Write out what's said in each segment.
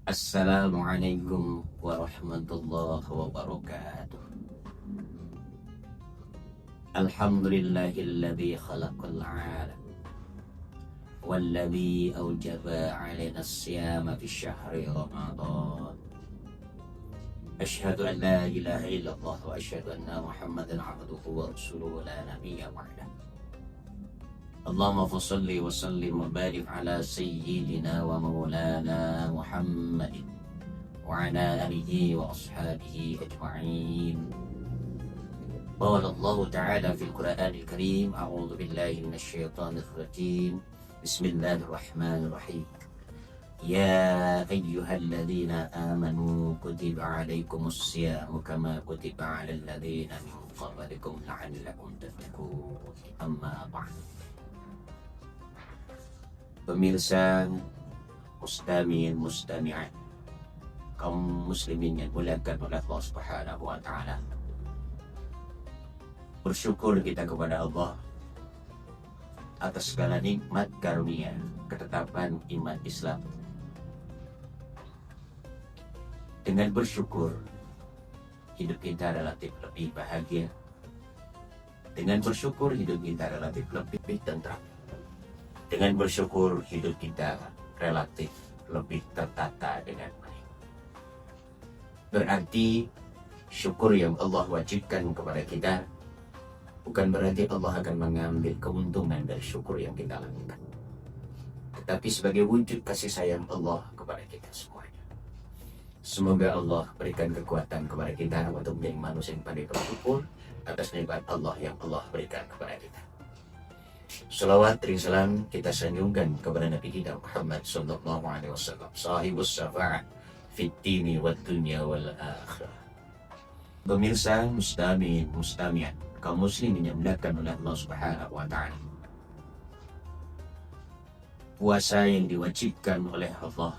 Assalamualaikum warahmatullahi wabarakatuh. Alhamdulillahilladzi khalaqal 'alam walladzi aujaba 'alaina as-siyama fi syahri Ramadan. Asyhadu an la ilaha illallah wa asyhadu anna Muhammadan 'abduhu wa rasuluhu la nabiyya ba'dah. Allahumma salli wa sallim wa barik ala sayyidina wa maulana Muhammadin wa ala alihi wa ashabihi ajma'in. Qala Allah Ta'ala fil Qur'anil Karim, a'udzu billahi minasy syaithanir rajim. Bismillahirrahmanirrahim. Ya ayyuhalladzina amanu kutiba 'alaikumus syiyamu kama kutiba 'alal ladzina min qablikum la'allakum tattaqun. Amma ba'd. Pemirsa, mustami'in mustami'at, kaum muslimin yang muliakan oleh Allah Subhanahu wa taala. Bersyukur kita kepada Allah atas segala nikmat karunia ketetapan iman Islam. Dengan bersyukur hidup kita relatif lebih bahagia. Dengan bersyukur hidup kita relatif lebih tentram. Dengan bersyukur hidup kita relatif lebih tertata dengan baik. Berarti syukur yang Allah wajibkan kepada kita bukan berarti Allah akan mengambil keuntungan dari syukur yang kita lakukan, tetapi sebagai wujud kasih sayang Allah kepada kita semuanya. Semoga Allah berikan kekuatan kepada kita untuk menjadi manusia yang pandai bersyukur atas nikmat Allah yang Allah berikan kepada kita. Salawat dan salam kita sanjungkan kepada Nabi kita Muhammad sallallahu alaihi wasallam, sahibus syafa'ah fid dini wad dunya wal akhirah. Pemirsa, mustami'in mustami'at, kaum muslimin yang dimuliakan oleh Allah Subhanahu wa taala. Puasa yang diwajibkan oleh Allah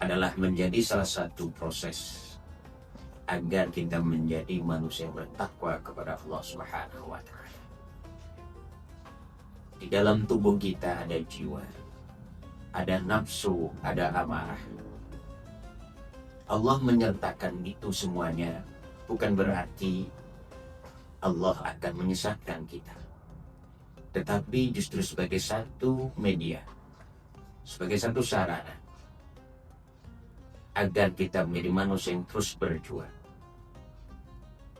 adalah menjadi salah satu proses agar kita menjadi manusia yang bertakwa kepada Allah Subhanahu wa taala. Di dalam tubuh kita ada jiwa, ada nafsu, ada amarah. Allah menyertakan itu semuanya bukan berarti Allah akan menyesatkan kita, tetapi justru sebagai satu media, sebagai satu sarana agar kita menjadi manusia yang terus berjuang.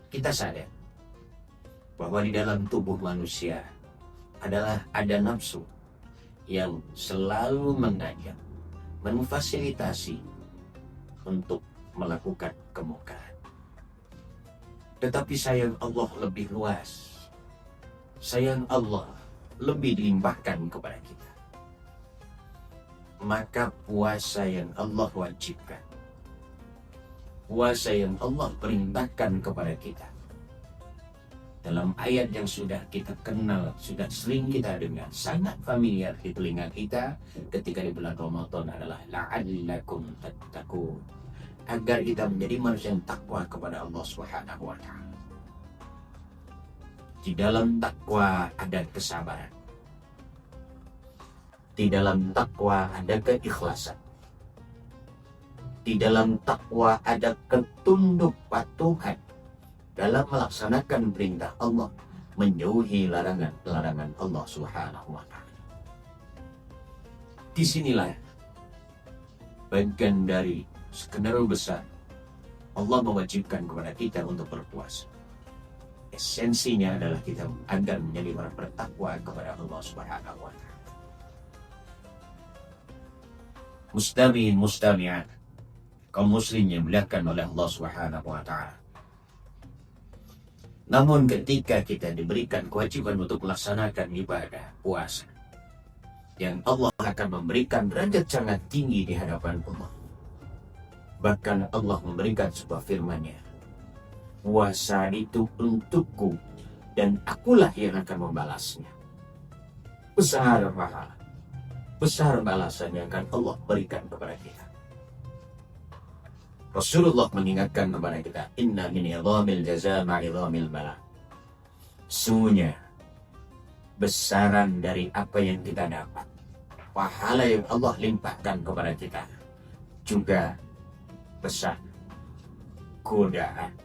Kita sadar bahwa di dalam tubuh manusia ada nafsu yang selalu mengajak, memfasilitasi untuk melakukan kemungkaran. Tetapi sayang Allah lebih luas. Sayang Allah lebih dilimpahkan kepada kita. Maka puasa yang Allah wajibkan, puasa yang Allah perintahkan kepada kita, dalam ayat yang sudah kita kenal, sudah sering kita dengar, sangat familiar di telinga kita ketika di bulan Ramadan adalah la'allakum tattaqun, agar kita menjadi manusia yang takwa kepada Allah Subhanahu wa taala. Di dalam takwa ada kesabaran. Di dalam takwa ada keikhlasan. Di dalam takwa ada ketunduk patuhan dalam melaksanakan perintah Allah, menjauhi larangan Allah Subhanahu wa taala. Disinilah bagian dari skenario besar Allah mewajibkan kepada kita untuk berpuasa. Esensinya adalah kita agar menjadi orang bertakwa kepada Allah Subhanahu wa taala. Mustami'in mustami'at, kaum muslim yang dimuliakan oleh Allah Subhanahu wa taala. Namun ketika kita diberikan kewajiban untuk melaksanakan ibadah puasa, yang Allah akan memberikan derajat sangat tinggi di hadapan Allah. Bahkan Allah memberikan sebuah firman-Nya, puasa itu untukku dan akulah yang akan membalasnya. Besar pahala, besar balasan yang akan Allah berikan kepada kita. Rasulullah mengingatkan kepada kita, inna min idhamil jaza ma'idhamil bala. Sungguhnya besaran dari apa yang kita dapat pahala yang Allah limpahkan kepada kita juga besar godaan.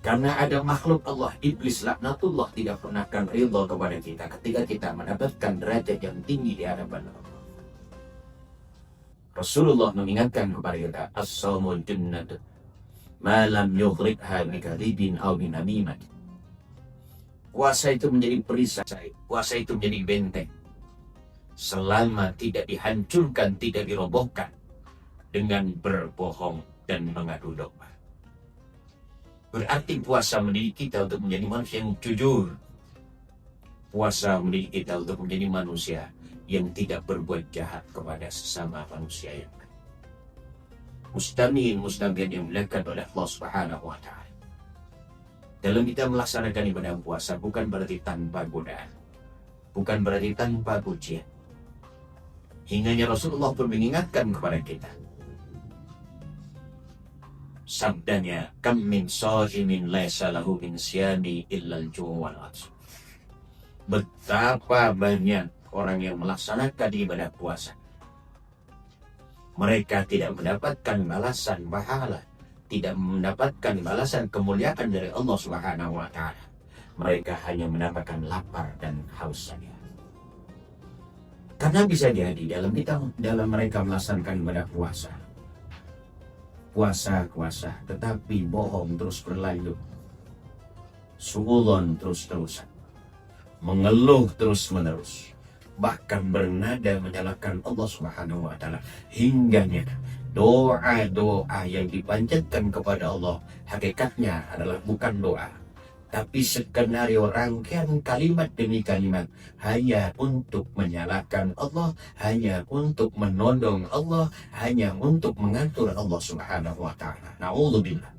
Karena ada makhluk Allah, iblis laknatullah, tidak pernah akan ridha kepada kita ketika kita mendapatkan derajat yang tinggi di hadapan Allah. Rasulullah mengingatkan kepada kita, as-sawmu junnatun ma lam yughribha bikadzibin aw binamimat. Puasa itu menjadi perisai, puasa itu menjadi benteng selama tidak dihancurkan, tidak dirobohkan dengan berbohong dan mengadu domba. Berarti puasa mendidik kita untuk menjadi manusia yang jujur. Puasa mendidik kita untuk menjadi manusia yang tidak berbuat jahat kepada sesama manusia yang lain. Muslimin yang dimuliakan oleh Allah Subhanahu wa Ta'ala. Dalam kita melaksanakan ibadah puasa bukan berarti tanpa godaan, bukan berarti tanpa pujian. Hingga Rasulullah pun mengingatkan kepada kita. Sabdanya, kam min sha'imin laisa lahu min siyami illa al-ju' wal 'atsy. Betapa banyak orang yang melaksanakan ibadah puasa, mereka tidak mendapatkan balasan pahala, tidak mendapatkan balasan kemuliaan dari Allah Subhanahu wa Ta'ala. Mereka hanya mendapatkan lapar dan haus saja. Karena bisa jadi dalam mereka melaksanakan ibadah puasa, tetapi bohong terus berlanjut, suudzon terus-terusan, mengeluh terus-menerus, bahkan bernada menyalahkan Allah Subhanahu wa Ta'ala, hingganya doa-doa yang dipanjatkan kepada Allah hakikatnya adalah bukan doa, tapi skenario rangkaian kalimat demi kalimat hanya untuk menyalahkan Allah, hanya untuk menodong Allah, hanya untuk mengatur Allah Subhanahu wa Ta'ala. Na'udzubillah.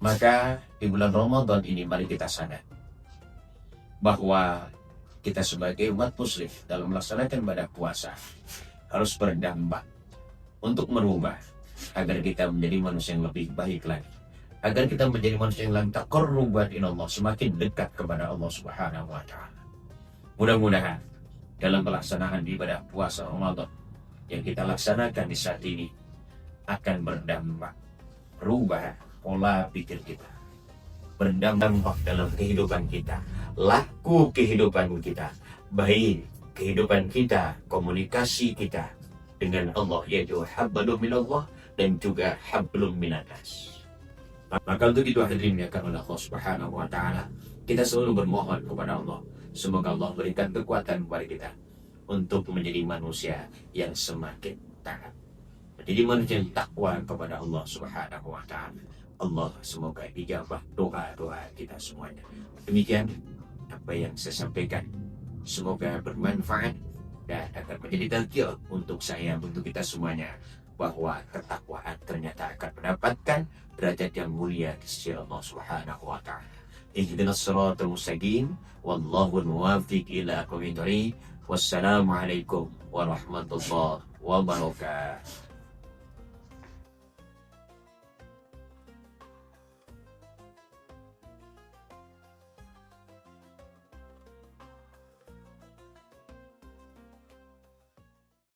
Maka di bulan Ramadan ini mari kita sadar bahwa kita sebagai umat muslim dalam melaksanakan ibadah puasa harus berdampak untuk merubah agar kita menjadi manusia yang lebih baik lagi, agar kita menjadi manusia yang lebih taqarruban ila Allah, semakin dekat kepada Allah Subhanahu wa Ta'ala. Mudah-mudahan dalam pelaksanaan ibadah puasa Ramadan yang kita laksanakan di saat ini akan berdampak merubah pola pikir kita, berdampak dalam kehidupan kita, laku kehidupan kita, baik kehidupan kita, komunikasi kita dengan Allah, yaitu hablum minallah dan juga hablum minanas. Maka untuk itu hadirin yang akan oleh Allah Subhanahu wa Ta'ala, kita selalu bermohon kepada Allah, semoga Allah berikan kekuatan kepada kita untuk menjadi manusia yang semakin taat, menjadi manusia yang takwa kepada Allah Subhanahu wa Ta'ala. Allah semoga ijabah doa-doa kita semuanya. Demikian apa yang saya sampaikan, semoga bermanfaat dan akan menjadi tazkirah untuk saya, untuk kita semuanya, bahwa ketakwaan ternyata akan mendapatkan derajat yang mulia di sisi Allah Subhanahu wa Ta'ala. Ihdinas siratal mustaqim, wallahu muwaffiq ila aqwamit thoriq. Wassalamualaikum warahmatullahi wabarakatuh.